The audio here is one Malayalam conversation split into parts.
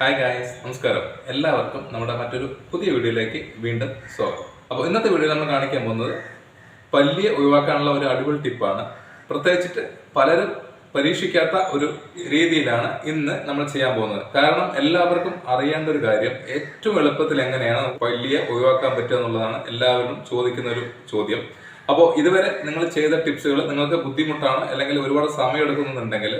ഹായ് ഗായ്സ്, നമസ്കാരം. എല്ലാവർക്കും നമ്മുടെ മറ്റൊരു പുതിയ വീഡിയോയിലേക്ക് വീണ്ടും സ്വാഗതം. അപ്പോൾ ഇന്നത്തെ വീഡിയോയിൽ നമ്മൾ കാണിക്കാൻ പോകുന്നത് പല്ലിയെ ഒഴിവാക്കാനുള്ള ഒരു അടിപൊളി ടിപ്പാണ്. പ്രത്യേകിച്ചിട്ട് പലരും പരീക്ഷിക്കാത്ത ഒരു രീതിയിലാണ് ഇന്ന് നമ്മൾ ചെയ്യാൻ പോകുന്നത്. കാരണം എല്ലാവർക്കും അറിയേണ്ട ഒരു കാര്യം, ഏറ്റവും എളുപ്പത്തിൽ എങ്ങനെയാണ് പല്ലിയെ ഒഴിവാക്കാൻ പറ്റുക എന്നുള്ളതാണ് എല്ലാവരും ചോദിക്കുന്ന ഒരു ചോദ്യം. അപ്പോൾ ഇതുവരെ നിങ്ങൾ ചെയ്ത ടിപ്സുകൾ നിങ്ങൾക്ക് ബുദ്ധിമുട്ടാണ് അല്ലെങ്കിൽ ഒരുപാട് സമയം എടുക്കുന്നുണ്ടെങ്കിൽ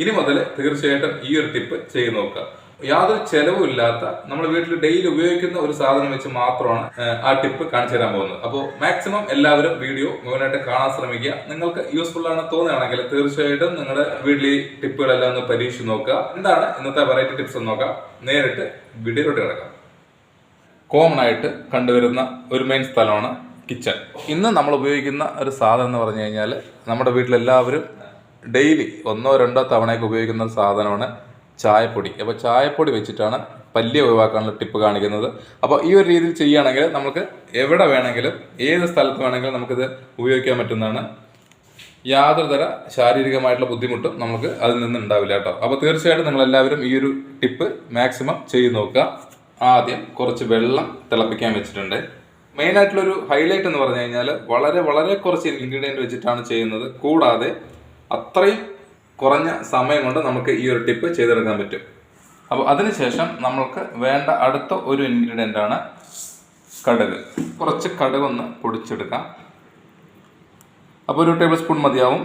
ഇനി മുതൽ തീർച്ചയായിട്ടും ഈ ഒരു ടിപ്പ് ചെയ്ത് നോക്കുക. യാതൊരു ചെലവും ഇല്ലാത്ത നമ്മൾ വീട്ടിൽ ഡെയിലി ഉപയോഗിക്കുന്ന ഒരു സാധനം വെച്ച് മാത്രമാണ് ആ ടിപ്പ് കാണിച്ചു തരാൻ പോകുന്നത്. അപ്പോൾ മാക്സിമം എല്ലാവരും വീഡിയോ മുഴുവനായിട്ട് കാണാൻ ശ്രമിക്കുക. നിങ്ങൾക്ക് യൂസ്ഫുൾ ആണ് തോന്നുകയാണെങ്കിൽ തീർച്ചയായിട്ടും നിങ്ങളുടെ വീട്ടിലെ ടിപ്പുകളെല്ലാം ഒന്ന് പരീക്ഷിച്ച് നോക്കുക. എന്താണ് ഇന്നത്തെ വെറൈറ്റി ടിപ്സ് എന്ന് നോക്കാം. നേരിട്ട് വീഡിയോയിലോട്ട് കിടക്കാം. കോമൺ ആയിട്ട് കണ്ടുവരുന്ന ഒരു മെയിൻ സ്ഥലമാണ് കിച്ചൺ. ഇന്ന് നമ്മൾ ഉപയോഗിക്കുന്ന ഒരു സാധനം എന്ന് പറഞ്ഞു കഴിഞ്ഞാൽ നമ്മുടെ വീട്ടിലെല്ലാവരും ഡെയിലി ഒന്നോ രണ്ടോ തവണയൊക്കെ ഉപയോഗിക്കുന്ന ഒരു സാധനമാണ് ചായപ്പൊടി. അപ്പോൾ ചായപ്പൊടി വെച്ചിട്ടാണ് പല്ലിയെ ഒഴിവാക്കാനുള്ള ടിപ്പ് കാണിക്കുന്നത്. അപ്പോൾ ഈ ഒരു രീതിയിൽ ചെയ്യുകയാണെങ്കിൽ നമുക്ക് എവിടെ വേണമെങ്കിലും ഏത് സ്ഥലത്ത് വേണമെങ്കിലും നമുക്കിത് ഉപയോഗിക്കാൻ പറ്റുന്നതാണ്. യാതൊരു തര ശാരീരികമായിട്ടുള്ള ബുദ്ധിമുട്ടും നമുക്ക് അതിൽ നിന്ന് ഉണ്ടാവില്ല കേട്ടോ. അപ്പോൾ തീർച്ചയായിട്ടും നിങ്ങളെല്ലാവരും ഈ ഒരു ടിപ്പ് മാക്സിമം ചെയ്ത് നോക്കുക. ആദ്യം കുറച്ച് വെള്ളം തിളപ്പിക്കാൻ വെച്ചിട്ടുണ്ട്. മെയിനായിട്ടുള്ളൊരു ഹൈലൈറ്റ് എന്ന് പറഞ്ഞു കഴിഞ്ഞാൽ വളരെ വളരെ കുറച്ച് ഇൻഗ്രീഡിയൻറ്റ് വെച്ചിട്ടാണ് ചെയ്യുന്നത്. കൂടാതെ അത്രയും കുറഞ്ഞ സമയം കൊണ്ട് നമുക്ക് ഈ ഒരു ടിപ്പ് ചെയ്തെടുക്കാൻ പറ്റും. അപ്പോൾ അതിനുശേഷം നമ്മൾക്ക് വേണ്ട അടുത്ത ഒരു ഇൻഗ്രീഡിയൻ്റ് ആണ് കടുക്. കുറച്ച് കടുകൊന്ന് പൊടിച്ചെടുക്കാം. അപ്പോൾ ഒരു ടേബിൾ സ്പൂൺ മതിയാവും.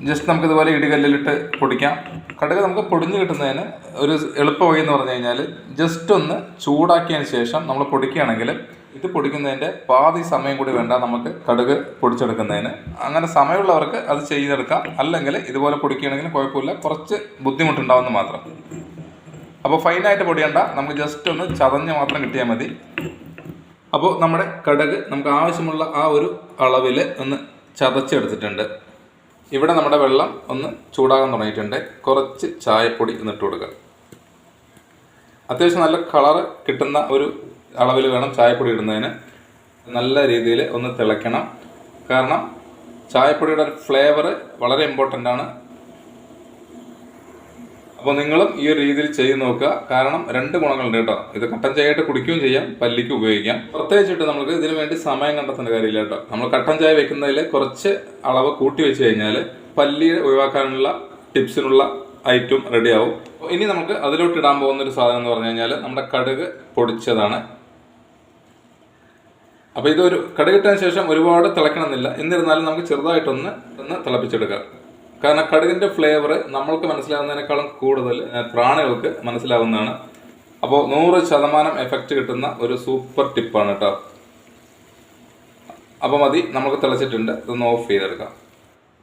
ജസ്റ്റ് നമുക്കിതുപോലെ ഇടികല്ലിലിട്ട് പൊടിക്കാം. കടുക് നമുക്ക് പൊടിഞ്ഞ് കിട്ടുന്നതിന് ഒരു എളുപ്പ വഴി എന്ന് പറഞ്ഞു കഴിഞ്ഞാൽ ജസ്റ്റ് ഒന്ന് ചൂടാക്കിയതിന് ശേഷം നമ്മൾ പൊടിക്കുകയാണെങ്കിൽ ഇത് പൊടിക്കുന്നതിൻ്റെ പാതി സമയം കൂടി വേണ്ട നമുക്ക് കടുക് പൊടിച്ചെടുക്കുന്നതിന്. അങ്ങനെ സമയമുള്ളവർക്ക് അത് ചെയ്തെടുക്കാം. അല്ലെങ്കിൽ ഇതുപോലെ പൊടിക്കുകയാണെങ്കിൽ കുഴപ്പമില്ല, കുറച്ച് ബുദ്ധിമുട്ടുണ്ടാവുമെന്ന് മാത്രം. അപ്പോൾ ഫൈനായിട്ട് പൊടിയണ്ട, നമുക്ക് ജസ്റ്റ് ഒന്ന് ചതഞ്ഞ് മാത്രം കിട്ടിയാൽ മതി. അപ്പോൾ നമ്മുടെ കടുക് നമുക്ക് ആവശ്യമുള്ള ആ ഒരു അളവിൽ ഒന്ന് ചതച്ചെടുത്തിട്ടുണ്ട്. ഇവിടെ നമ്മുടെ വെള്ളം ഒന്ന് ചൂടാകാൻ തുടങ്ങിയിട്ടുണ്ട്. കുറച്ച് ചായപ്പൊടി എന്നിട്ട് കൊടുക്കുക. അത്യാവശ്യം നല്ല കളറ് കിട്ടുന്ന ഒരു അളവിൽ വേണം ചായപ്പൊടി ഇടുന്നതിന്. നല്ല രീതിയിൽ ഒന്ന് തിളയ്ക്കണം. കാരണം ചായപ്പൊടിയുടെ ഫ്ലേവർ വളരെ ഇമ്പോർട്ടൻ്റ് ആണ്. അപ്പോൾ നിങ്ങളും ഈ ഒരു രീതിയിൽ ചെയ്ത് നോക്കുക. കാരണം രണ്ട് ഗുണങ്ങളുണ്ട് കേട്ടോ. ഇത് കട്ടൻ ചായയായിട്ട് കുടിക്കുകയും ചെയ്യാം, പല്ലിക്ക് ഉപയോഗിക്കാം. പ്രത്യേകിച്ചിട്ട് നമുക്ക് ഇതിനു വേണ്ടി സമയം കണ്ടെത്തേണ്ട കാര്യമില്ല കേട്ടോ. നമ്മൾ കട്ടൻ ചായ വെക്കുന്നതിൽ കുറച്ച് അളവ് കൂട്ടി വെച്ച് കഴിഞ്ഞാൽ പല്ലി ഒഴിവാക്കാനുള്ള ടിപ്സിനുള്ള ഐറ്റം റെഡിയാവും. ഇനി നമുക്ക് അതിലോട്ട് ഇടാൻ പോകുന്ന ഒരു സാധനം എന്ന് പറഞ്ഞു കഴിഞ്ഞാൽ നമ്മുടെ കടുക് പൊടിച്ചതാണ്. അപ്പോൾ ഇതൊരു കടുകിട്ടതിന് ശേഷം ഒരുപാട് തിളക്കണമെന്നില്ല. എന്നിരുന്നാലും നമുക്ക് ചെറുതായിട്ടൊന്ന് തിളപ്പിച്ചെടുക്കാം. കാരണം കടുകിൻ്റെ ഫ്ലേവർ നമ്മൾക്ക് മനസ്സിലാവുന്നതിനേക്കാളും കൂടുതൽ പ്രാണികൾക്ക് മനസ്സിലാവുന്നതാണ്. അപ്പോൾ 100% എഫക്റ്റ് കിട്ടുന്ന ഒരു സൂപ്പർ ടിപ്പാണ് കേട്ടോ. അപ്പോൾ മതി, നമുക്ക് തിളച്ചിട്ടുണ്ട്. ഇതൊന്ന് ഓഫ് ചെയ്തെടുക്കാം.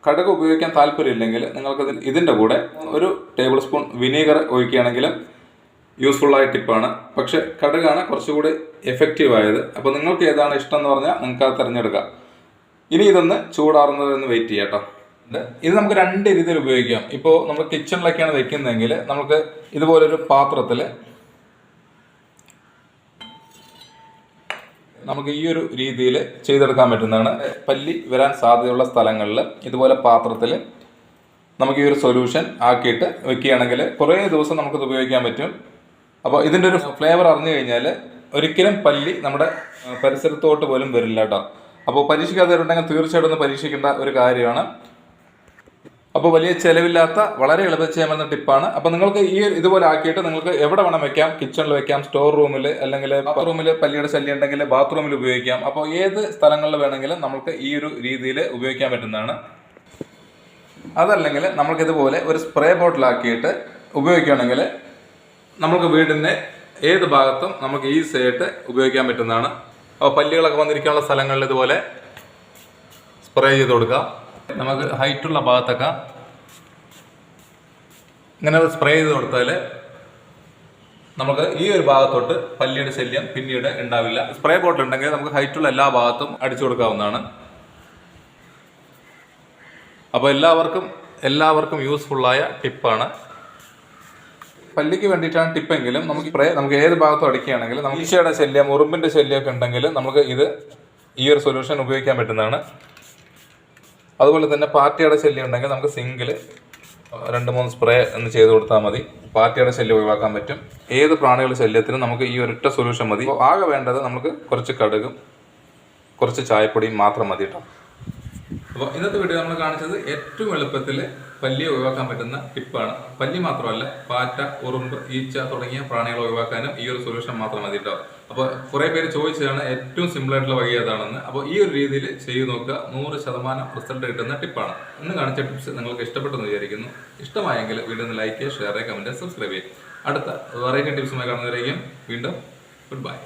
കടുക് ഉപയോഗിക്കാൻ താല്പര്യമില്ലെങ്കിൽ നിങ്ങൾക്ക് ഇതിൻ്റെ കൂടെ ഒരു ടേബിൾ സ്പൂൺ വിനീഗർ ഒഴിക്കുകയാണെങ്കിലും യൂസ്ഫുള്ളായ ടിപ്പാണ്. പക്ഷേ കടുകാണ് കുറച്ചുകൂടി എഫക്റ്റീവായത്. അപ്പോൾ നിങ്ങൾക്ക് ഏതാണ് ഇഷ്ടം എന്ന് പറഞ്ഞാൽ നിങ്ങൾക്ക് അത് തിരഞ്ഞെടുക്കാം. ഇനി ഇതൊന്ന് ചൂടാറുന്നതെന്ന് വെയിറ്റ് ചെയ്യാം കേട്ടോ. ഇത് നമുക്ക് രണ്ട് രീതിയിൽ ഉപയോഗിക്കാം. ഇപ്പോൾ നമ്മൾ കിച്ചണിലൊക്കെയാണ് വെക്കുന്നതെങ്കിൽ നമുക്ക് ഇതുപോലൊരു പാത്രത്തിൽ നമുക്ക് ഈ ഒരു രീതിയിൽ ചെയ്തെടുക്കാൻ പറ്റുന്നതാണ്. പല്ലി വരാൻ സാധ്യതയുള്ള സ്ഥലങ്ങളിൽ ഇതുപോലെ പാത്രത്തിൽ നമുക്ക് ഈ ഒരു സൊല്യൂഷൻ ആക്കിയിട്ട് വെക്കുകയാണെങ്കിൽ കുറേ ദിവസം നമുക്കിത് ഉപയോഗിക്കാൻ പറ്റും. അപ്പോൾ ഇതിൻ്റെ ഒരു ഫ്ലേവർ അറിഞ്ഞു കഴിഞ്ഞാൽ ഒരിക്കലും പല്ലി നമ്മുടെ പരിസരത്തോട്ട് പോലും വരില്ല കേട്ടോ. അപ്പോൾ പരീക്ഷിക്കാത്തവരുണ്ടെങ്കിൽ തീർച്ചയായിട്ടും ഒന്ന് പരീക്ഷിക്കേണ്ട ഒരു കാര്യമാണ്. അപ്പോൾ വലിയ ചിലവില്ലാത്ത വളരെ എളുപ്പം ചെയ്യാൻ പറ്റുന്ന ടിപ്പാണ്. അപ്പോൾ നിങ്ങൾക്ക് ഈ ഇതുപോലെ ആക്കിയിട്ട് നിങ്ങൾക്ക് എവിടെ വേണം വെക്കാം. കിച്ചണിൽ വെക്കാം, സ്റ്റോർ റൂമിൽ, അല്ലെങ്കിൽ ബാത്റൂമിൽ പല്ലിയുടെ ശല്യം ഉണ്ടെങ്കിൽ ബാത്റൂമിൽ ഉപയോഗിക്കാം. അപ്പോൾ ഏത് സ്ഥലങ്ങളിൽ വേണമെങ്കിലും നമുക്ക് ഈ ഒരു രീതിയിൽ ഉപയോഗിക്കാൻ പറ്റുന്നതാണ്. അതല്ലെങ്കിൽ നമുക്കിതുപോലെ ഒരു സ്പ്രേ ബോട്ടിലാക്കിയിട്ട് ഉപയോഗിക്കുകയാണെങ്കിൽ നമുക്ക് വീടിൻ്റെ ഏത് ഭാഗത്തും നമുക്ക് ഈസി ആയിട്ട് ഉപയോഗിക്കാൻ പറ്റുന്നതാണ്. അപ്പോൾ പല്ലികളൊക്കെ വന്നിരിക്കാനുള്ള സ്ഥലങ്ങളിൽ ഇതുപോലെ സ്പ്രേ ചെയ്ത് കൊടുക്കുക. നമുക്ക് ഹൈറ്റുള്ള ഭാഗത്തൊക്കെ ഇങ്ങനെ സ്പ്രേ ചെയ്ത് കൊടുത്താൽ നമുക്ക് ഈ ഒരു ഭാഗത്തോട്ട് പല്ലിയുടെ ശല്യം പിന്നീട് ഉണ്ടാവില്ല. സ്പ്രേ ബോട്ടിൽ ഉണ്ടെങ്കിൽ നമുക്ക് ഹൈറ്റുള്ള എല്ലാ ഭാഗത്തും അടിച്ചു കൊടുക്കാവുന്നതാണ്. അപ്പോൾ എല്ലാവർക്കും യൂസ്ഫുള്ളായ ടിപ്പാണ്. പല്ലിക്ക് വേണ്ടിയിട്ടാണ് ടിപ്പെങ്കിലും നമുക്ക് ഏത് ഭാഗത്തും അടിക്കുകയാണെങ്കിൽ നമുക്ക് ഈച്ചയുടെ ശല്യം, ഉറുമ്പിൻ്റെ ശല്യമൊക്കെ ഉണ്ടെങ്കിൽ നമുക്ക് ഈ ഒരു സൊല്യൂഷൻ ഉപയോഗിക്കാൻ പറ്റുന്നതാണ്. അതുപോലെ തന്നെ പാറ്റയുടെ ശല്യം ഉണ്ടെങ്കിൽ നമുക്ക് സിങ്കിൽ 2-3 സ്പ്രേ ഒന്ന് ചെയ്ത് കൊടുത്താൽ മതി. പാറ്റയുടെ ശല്യം ഒഴിവാക്കാൻ പറ്റും. ഏത് പ്രാണികളുടെ ശല്യത്തിനും നമുക്ക് ഈ ഒരൊറ്റ സൊല്യൂഷൻ മതി. അപ്പോൾ ആകെ വേണ്ടത് നമുക്ക് കുറച്ച് കടുകും കുറച്ച് ചായപ്പൊടിയും മാത്രം മതി കേട്ടോ. അപ്പോൾ ഇന്നത്തെ വീഡിയോ നമ്മൾ കാണിച്ചത് ഏറ്റവും എളുപ്പത്തിൽ പല്ലിയെ ഒഴിവാക്കാൻ പറ്റുന്ന ടിപ്പാണ്. പല്ലി മാത്രമല്ല, പാറ്റ, ഉറുമ്പ്, ഈച്ച തുടങ്ങിയ പ്രാണികളെ ഒഴിവാക്കാനും ഈ ഒരു സൊല്യൂഷൻ മാത്രം മതി കേട്ടോ. അപ്പോൾ കുറേ പേര് ചോദിച്ചതാണ് ഏറ്റവും സിമ്പിളായിട്ടുള്ള വഴി ഏതാണെന്ന്. അപ്പോൾ ഈ ഒരു രീതിയിൽ ചെയ്ത് നോക്കുക, 100% റിസൾട്ട് കിട്ടുന്ന ടിപ്പാണ്. ഇന്ന് കാണിച്ച ടിപ്സ് നിങ്ങൾക്ക് ഇഷ്ടപ്പെട്ടെന്ന് വിചാരിക്കുന്നു. ഇഷ്ടമായെങ്കിൽ വീഡിയോ ഒന്ന് ലൈക്ക് ചെയ്യുക, ഷെയർ ചെയ്യുക, കമൻറ്റ്, സബ്സ്ക്രൈബ് ചെയ്യുക. അടുത്ത വെറൈറ്റി ടിപ്സുമായി കാണുന്നവരേക്കും വീണ്ടും ഗുഡ് ബൈ.